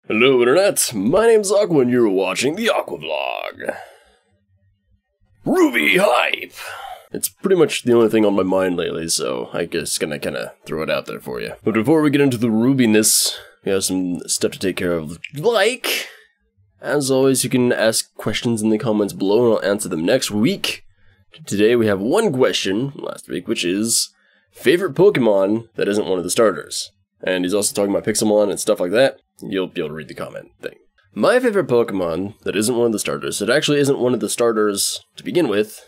Hello Internet, my name's Aqua and you're watching the Aqua Vlog. Ruby hype! It's pretty much the only thing on my mind lately, so I guess gonna kinda throw it out there for you. But before we get into the Rubiness, we have some stuff to take care of. Like, as always, you can ask questions in the comments below and I'll answer them next week. Today we have one question from last week, which is favorite Pokemon that isn't one of the starters. And he's also talking about Pixelmon and stuff like that. You'll be able to read the comment thing. My favorite Pokemon that isn't one of the starters, it actually isn't one of the starters to begin with,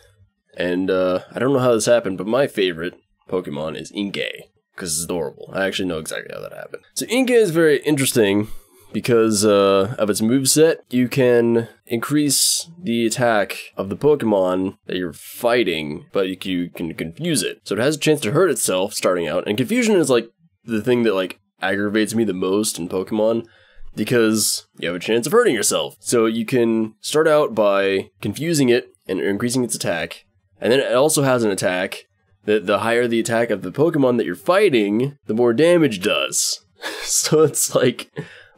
and I don't know how this happened, but my favorite Pokemon is Inkay, because it's adorable. I actually know exactly how that happened. So Inkay is very interesting because of its moveset. You can increase the attack of the Pokemon that you're fighting, but you can confuse it. So it has a chance to hurt itself starting out, and confusion is like the thing that like aggravates me the most in Pokemon, because you have a chance of hurting yourself. So you can start out by confusing it and increasing its attack, and then it also has an attack that the higher the attack of the Pokemon that you're fighting, the more damage does. So it's like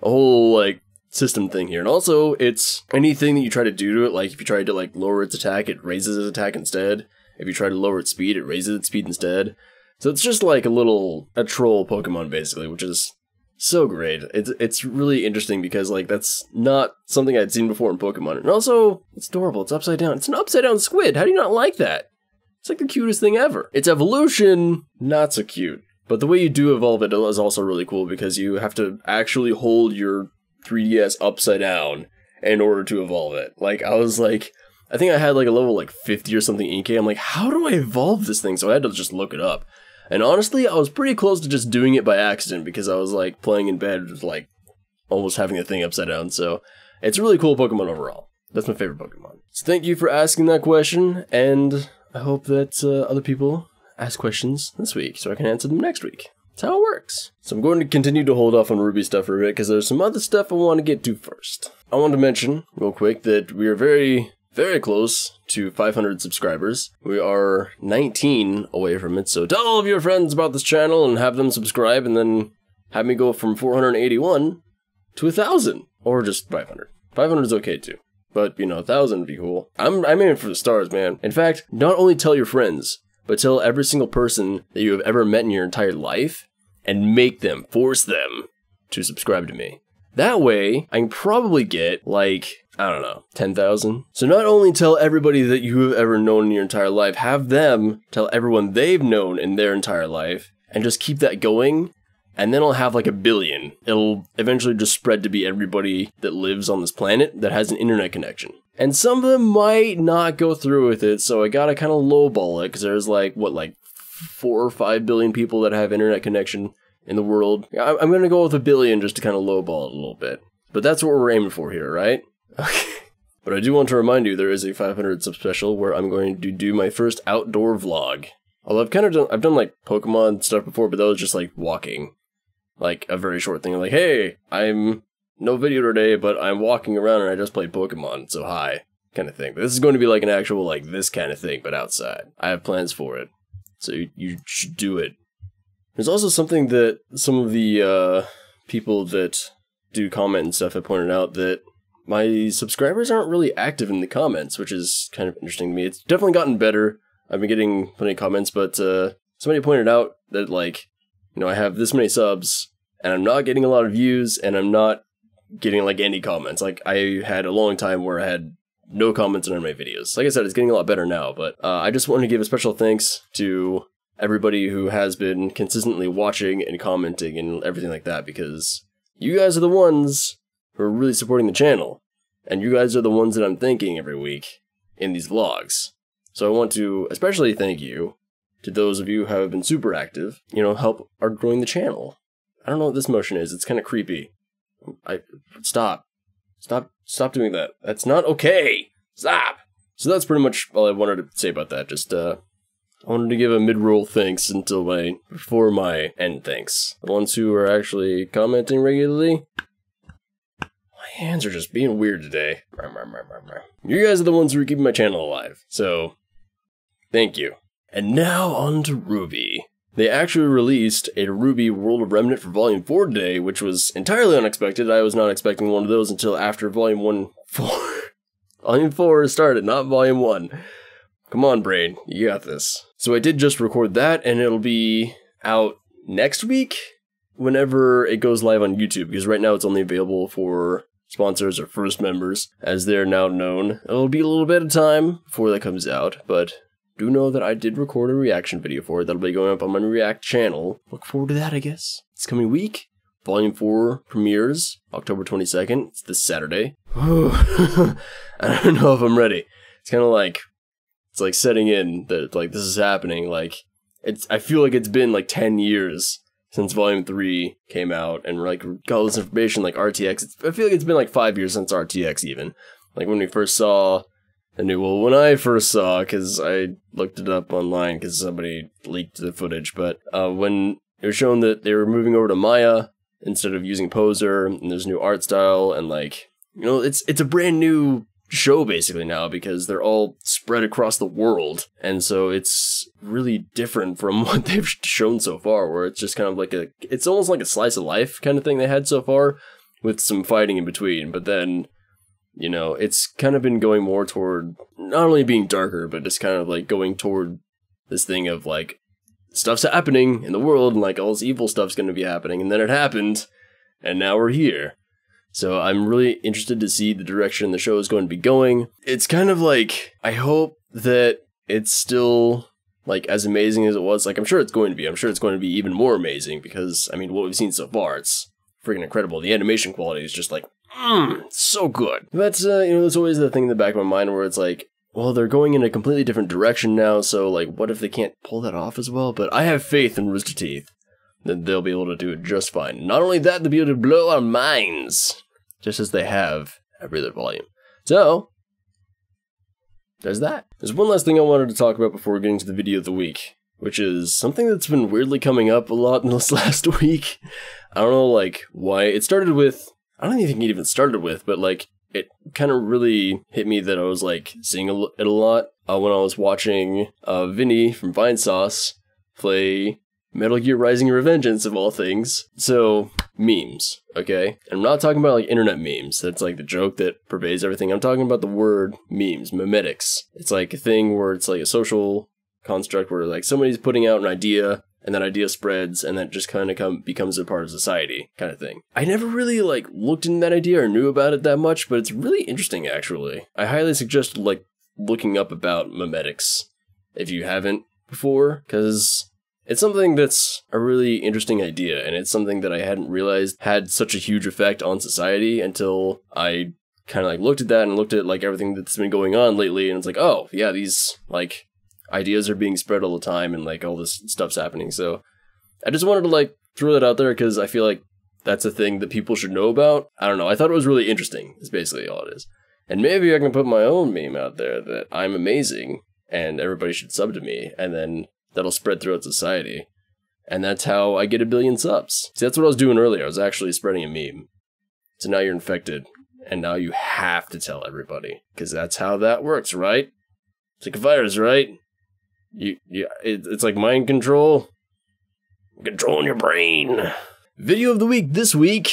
a whole like system thing here. And also it's anything that you try to do to it, like if you try to like lower its attack, it raises its attack instead. If you try to lower its speed, it raises its speed instead. So it's just like a troll Pokemon basically, which is so great. It's really interesting because like that's not something I'd seen before in Pokemon. And also, it's adorable. It's upside down. It's an upside down squid. How do you not like that? It's like the cutest thing ever. Its evolution, not so cute. But the way you do evolve it is also really cool because you have to actually hold your 3DS upside down in order to evolve it. Like I was like, I think I had like a level like 50 or something Inkay. I'm like, how do I evolve this thing? So I had to just look it up. And honestly, I was pretty close to just doing it by accident because I was like playing in bed with like almost having the thing upside down. So it's a really cool Pokemon overall. That's my favorite Pokemon. So thank you for asking that question, and I hope that other people ask questions this week so I can answer them next week. That's how it works. So I'm going to continue to hold off on Ruby stuff for a bit because there's some other stuff I want to get to first. I want to mention real quick that we are very close to 500 subscribers. We are 19 away from it, so tell all of your friends about this channel and have them subscribe, and then have me go from 481 to 1,000, or just 500. 500 is okay too, but you know, 1,000 would be cool. I'm aiming for the stars, man. In fact, not only tell your friends, but tell every single person that you have ever met in your entire life, and make them, force them to subscribe to me. That way, I can probably get, like, I don't know, 10,000. So not only tell everybody that you have ever known in your entire life, have them tell everyone they've known in their entire life, and just keep that going, and then I'll have like 1 billion. It'll eventually just spread to be everybody that lives on this planet that has an internet connection. And some of them might not go through with it, so I gotta kind of lowball it, because there's like, what, like 4 or 5 billion people that have internet connection in the world. I'm gonna go with 1 billion just to kind of lowball it a little bit. But that's what we're aiming for here, right? Okay. But I do want to remind you there is a 500 sub special where I'm going to do my first outdoor vlog. Although I've done like Pokemon stuff before, but that was just like walking. Like a very short thing, like, hey, I'm no video today, but I'm walking around and I just played Pokemon, so hi, kind of thing. But this is going to be like an actual like this kind of thing, but outside. I have plans for it, so you should do it. There's also something that some of the people that do comment and stuff have pointed out, that my subscribers aren't really active in the comments, which is kind of interesting to me. It's definitely gotten better. I've been getting plenty of comments, but somebody pointed out that, like, you know, I have this many subs, and I'm not getting a lot of views, and I'm not getting, like, any comments. Like, I had a long time where I had no comments on my videos. Like I said, it's getting a lot better now, but I just want to give a special thanks to everybody who has been consistently watching and commenting and everything like that, because you guys are the ones who are really supporting the channel, and you guys are the ones that I'm thanking every week in these vlogs. So I want to especially thank you to those of you who have been super active, you know, help are growing the channel. I don't know what this motion is. It's kind of creepy. Stop doing that. That's not okay. Stop. So that's pretty much all I wanted to say about that. Just I wanted to give a mid-roll thanks before my end thanks. The ones who are actually commenting regularly. My hands are just being weird today. You guys are the ones who are keeping my channel alive. So, thank you. And now on to Ruby. they actually released a Ruby World of Remnant for Volume 4 today, which was entirely unexpected. I was not expecting one of those until after Volume 4. Volume 4 started, not Volume 1. Come on, brain, you got this. So I did just record that, and it'll be out next week, whenever it goes live on YouTube, because right now it's only available for sponsors or first members, as they're now known. It'll be a little bit of time before that comes out, but do know that I did record a reaction video for it. That'll be going up on my React channel. Look forward to that, I guess. This coming week, Volume 4 premieres, October 22nd. It's this Saturday. I don't know if I'm ready. It's kind of like, it's like setting in that like this is happening. Like, I feel like it's been like 10 years since Volume 3 came out, and like got all this information like RTX. I feel like it's been like 5 years since RTX even. Like when we first saw when I first saw, because I looked it up online because somebody leaked the footage, but when it was shown that they were moving over to Maya instead of using Poser, and there's new art style, and like, you know, it's a brand new show basically now because they're all spread across the world, and so it's really different from what they've shown so far, where it's just kind of like it's almost like a slice of life kind of thing they had so far, with some fighting in between, but then, you know, it's kind of been going more toward not only being darker, but just kind of like going toward this thing of like, stuff's happening in the world and like all this evil stuff's going to be happening, and then it happened, and now we're here. So I'm really interested to see the direction the show is going to be going. It's kind of like, I hope that it's still like as amazing as it was. Like, I'm sure it's going to be. I'm sure it's going to be even more amazing because, I mean, what we've seen so far, it's freaking incredible. The animation quality is just like, so good. But, you know, there's always the thing in the back of my mind where it's like, well, they're going in a completely different direction now, so, like, what if they can't pull that off as well? But I have faith in Rooster Teeth that they'll be able to do it just fine. Not only that, they'll be able to blow our minds, just as they have every other volume. So, there's that. There's one last thing I wanted to talk about before getting to the video of the week, which is something that's been weirdly coming up a lot in this last week. I don't know, like, why. It started with, I don't even think it even started with, but, like, it kind of really hit me that I was, like, seeing it a lot when I was watching Vinny from Vinesauce play Metal Gear Rising Revengeance, of all things. So, memes, okay? And I'm not talking about, like, internet memes. That's, like, the joke that pervades everything. I'm talking about the word memes, memetics. It's, like, a thing where it's, like, a social construct where, like, somebody's putting out an idea, and that idea spreads, and that just kind of becomes a part of society, kind of thing. I never really, like, looked into that idea or knew about it that much, but it's really interesting, actually. I highly suggest, like, looking up about memetics, if you haven't before, because it's something that's a really interesting idea, and it's something that I hadn't realized had such a huge effect on society until I kind of, like, looked at that and looked at, like, everything that's been going on lately, and it's like, oh, yeah, these, like, ideas are being spread all the time, and like all this stuff's happening. So I just wanted to like throw that out there because I feel like that's a thing that people should know about. I don't know. I thought it was really interesting. Is basically all it is. And maybe I can put my own meme out there that I'm amazing and everybody should sub to me, and then that'll spread throughout society. And that's how I get 1 billion subs. See, that's what I was doing earlier. I was actually spreading a meme. So now you're infected, and now you have to tell everybody, because that's how that works, right? It's like a virus, right? It's like mind control. Controlling your brain. Video of the week this week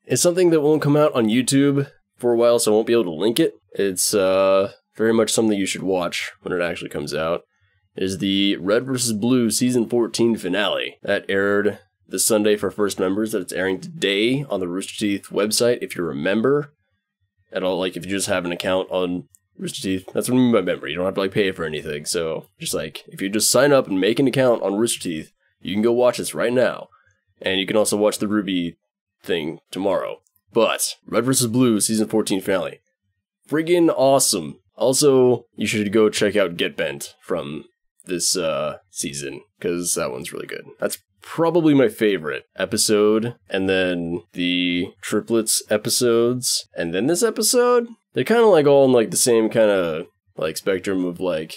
is something that won't come out on YouTube for a while, so I won't be able to link it. It's very much something you should watch when it actually comes out. It is the Red vs. Blue Season 14 finale. That aired this Sunday for first members. That it's airing today on the Rooster Teeth website if you're a member. At all, like if you just have an account on Rooster Teeth. That's what I mean by member. You don't have to like pay for anything. So just like if you just sign up and make an account on Rooster Teeth, you can go watch this right now. And you can also watch the Ruby thing tomorrow. But Red vs. Blue Season 14 finale. Friggin' awesome. Also, you should go check out Get Bent from this season, because that one's really good. That's probably my favorite episode, and then the triplets episodes, and then this episode. They're kind of like all in like the same kind of like spectrum of like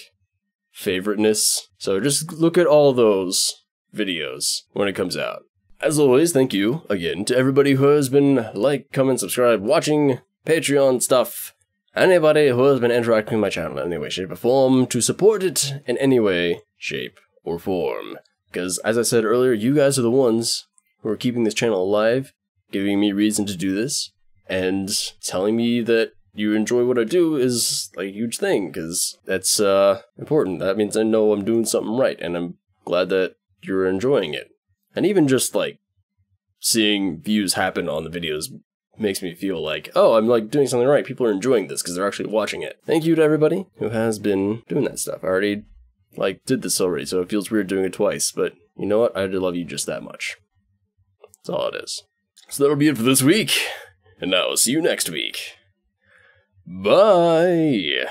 favoriteness. So just look at all those videos when it comes out. As always, thank you again to everybody who has been like, comment, subscribe, watching Patreon stuff. Anybody who has been interacting with my channel in any way, shape, or form to support it in any way, shape, or form. Because, as I said earlier, you guys are the ones who are keeping this channel alive, giving me reason to do this, and telling me that you enjoy what I do is like a huge thing, because that's important. That means I know I'm doing something right, and I'm glad that you're enjoying it. And even just like seeing views happen on the videos makes me feel like, oh, I'm like doing something right. People are enjoying this because they're actually watching it. Thank you to everybody who has been doing that stuff. I already like did this already, so it feels weird doing it twice, but you know what? I love you just that much. That's all it is. So that'll be it for this week, and I'll see you next week. Bye!